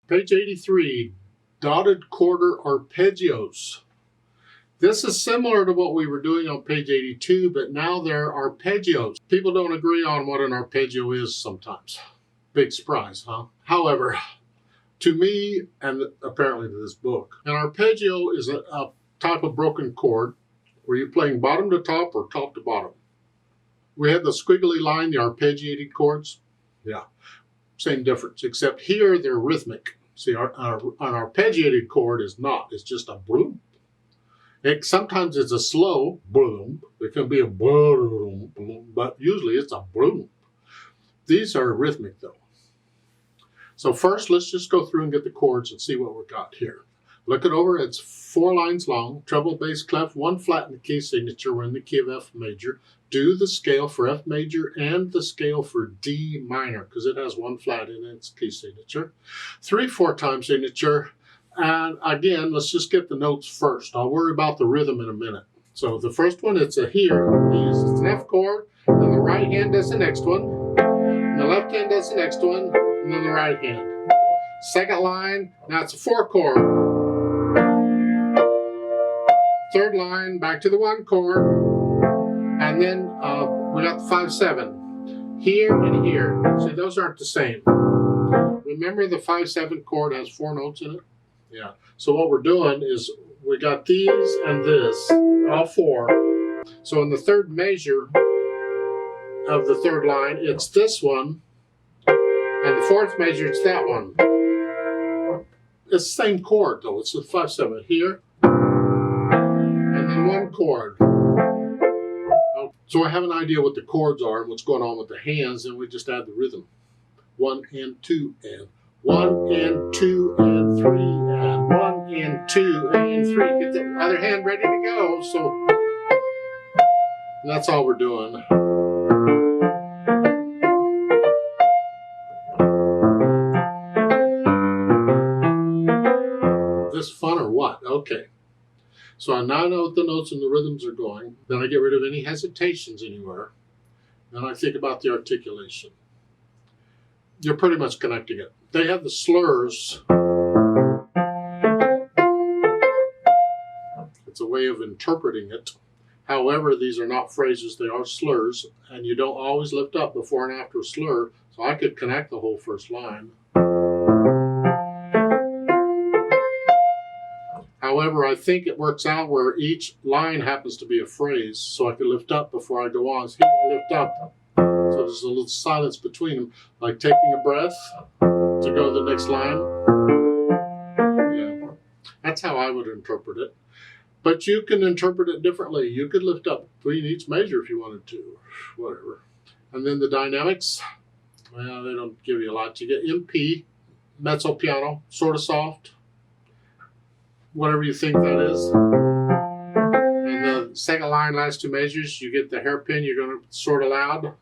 Page 83, Dotted-Quarter Arpeggios. This is similar to what we were doing on page 82, but now they're arpeggios. People don't agree on what an arpeggio is sometimes. Big surprise, huh? However, to me, and apparently to this book, an arpeggio is a type of broken chord where you're playing bottom to top or top to bottom. We had the squiggly line, the arpeggiated chords. Yeah, same difference, except here they're rhythmic. See, an arpeggiated chord is not. It's just a boom. Sometimes it's a slow boom. It can be a boom, boom, but usually it's a boom. These are rhythmic, though. So first, let's just go through and get the chords and see what we've got here. Look it over. It's 4 lines long. Treble, bass, clef, 1 flat in the key signature. We're in the key of F major. Do the scale for F major and the scale for D minor because it has 1 flat in its key signature. 3/4 time signature. And again, let's just get the notes first. I'll worry about the rhythm in a minute. So the first one, it's a here. It's an F chord. Then the right hand does the next one. And the left hand does the next one. And then the right hand. Second line, now it's a 4 chord. Third line, back to the 1 chord. And then we got the 5/7. Here and here. See, those aren't the same. Remember the 5/7 chord has 4 notes in it? Yeah. So what we're doing is we got these and this, all 4. So in the third measure of the third line, it's this one. And the fourth measure, it's that one. It's the same chord though. It's the 5/7 here. And then 1 chord. So I have an idea what the chords are and what's going on with the hands, and we just add the rhythm. 1 and 2 and 1 and 2 and 3 and 1 and 2 and 3. Get the other hand ready to go. So that's all we're doing. This fun or what? Okay. So I now know what the notes and the rhythms are going. Then I get rid of any hesitations anywhere. Then I think about the articulation. You're pretty much connecting it. They have the slurs. It's a way of interpreting it. However, these are not phrases, they are slurs, and you don't always lift up before and after a slur, so I could connect the whole first line. However, I think it works out where each line happens to be a phrase, so I can lift up before I go on. So here I lift up. So there's a little silence between them, like taking a breath to go to the next line. Yeah, that's how I would interpret it. But you can interpret it differently. You could lift up between each measure if you wanted to, whatever. And then the dynamics, well, they don't give you a lot. You get MP, mezzo piano, sort of soft, whatever you think that is. And the second line, last 2 measures, you get the hairpin, you're going to sort of loud.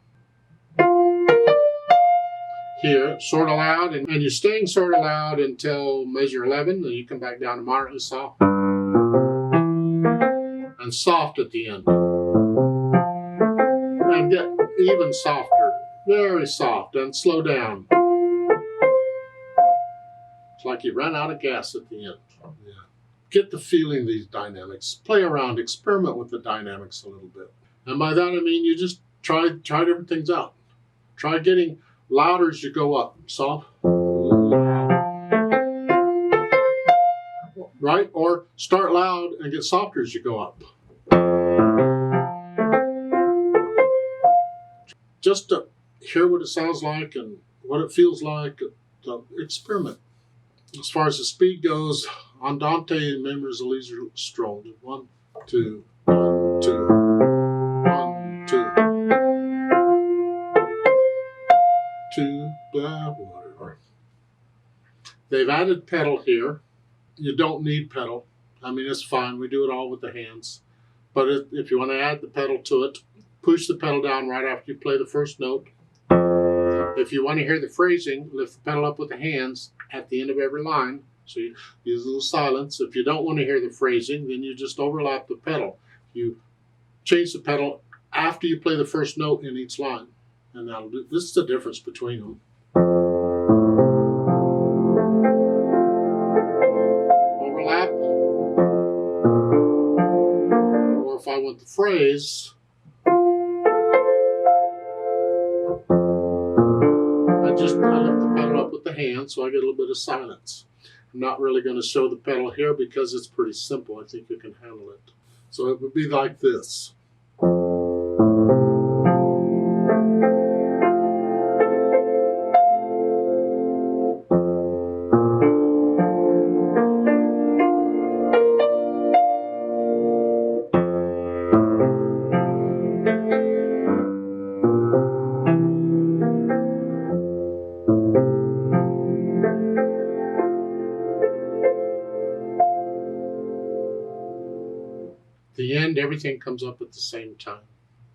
Here, sort of loud, and you're staying sort of loud until measure 11, then you come back down to moderately soft. And soft at the end. And get even softer, very soft, and slow down. It's like you run out of gas at the end. Yeah. Get the feeling of these dynamics. Play around, experiment with the dynamics a little bit. And by that I mean you just try different things out. Try getting louder as you go up. Soft. Right? Or start loud and get softer as you go up. Just to hear what it sounds like and what it feels like, experiment. As far as the speed goes, Andante members of Leisure Stroll. 1, 2, 1, 2, 1, 2. 2, blah, whatever. They've added pedal here. You don't need pedal. I mean, it's fine. We do it all with the hands. But if you want to add the pedal to it, push the pedal down right after you play the first note. If you want to hear the phrasing, lift the pedal up with the hands at the end of every line. So you use a little silence. If you don't want to hear the phrasing, then you just overlap the pedal. You change the pedal after you play the first note in each line. And that'll do. This is the difference between them. with the phrase, I lift the pedal up with the hand, so I get a little bit of silence. I'm not really going to show the pedal here because it's pretty simple. I think you can handle it. So it would be like this. The end, everything comes up at the same time.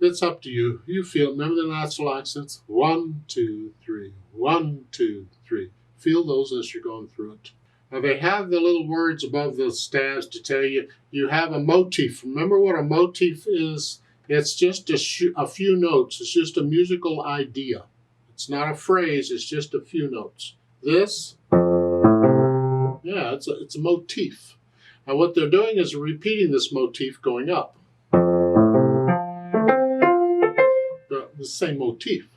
It's up to you. You feel, remember the natural accents? 1, 2, 3, 1, 2, 3. Feel those as you're going through it. Now they have the little words above the stabs to tell you, you have a motif. Remember what a motif is? It's just a few notes. It's just a musical idea. It's not a phrase, it's just a few notes. This, yeah, it's a motif. And what they're doing is repeating this motif going up. The same motif.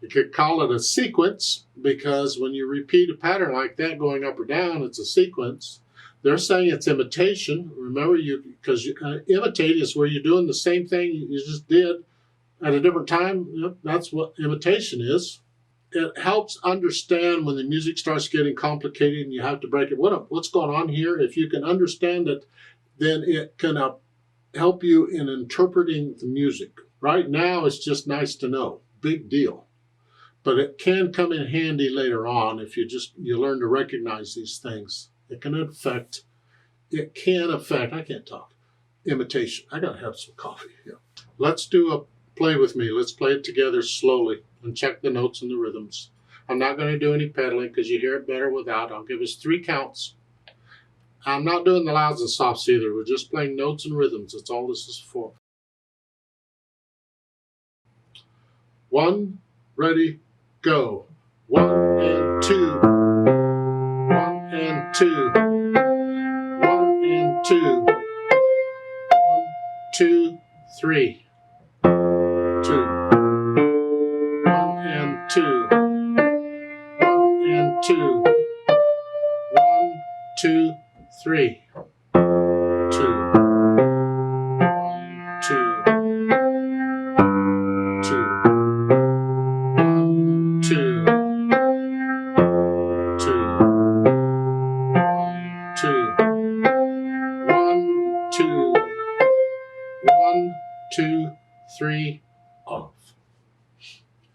You could call it a sequence because when you repeat a pattern like that going up or down, it's a sequence. They're saying it's imitation. Remember, because imitate is where you're doing the same thing you just did at a different time. Yep, that's what imitation is. It helps understand when the music starts getting complicated and you have to break it. What's going on here? If you can understand it, then it can help you in interpreting the music. Right now, it's just nice to know. Big deal. But it can come in handy later on if you learn to recognize these things. It can affect, I can't talk, imitation. I gotta have some coffee here. Let's do a play with me. Let's play it together slowly and check the notes and the rhythms. I'm not going to do any pedaling because you hear it better without. I'll give us 3 counts. I'm not doing the louds and softs either. We're just playing notes and rhythms. That's all this is for. 1, ready, go. 1 and 2. 1 and 2. 1 and 2. 1, 2, 3. 2. 1 and 2. 1 and 2. 1, 2, 3. 2. 1, 2. 2. 1, 2. 2. 1, 2. 1, 2. 1, 2, 3. Off.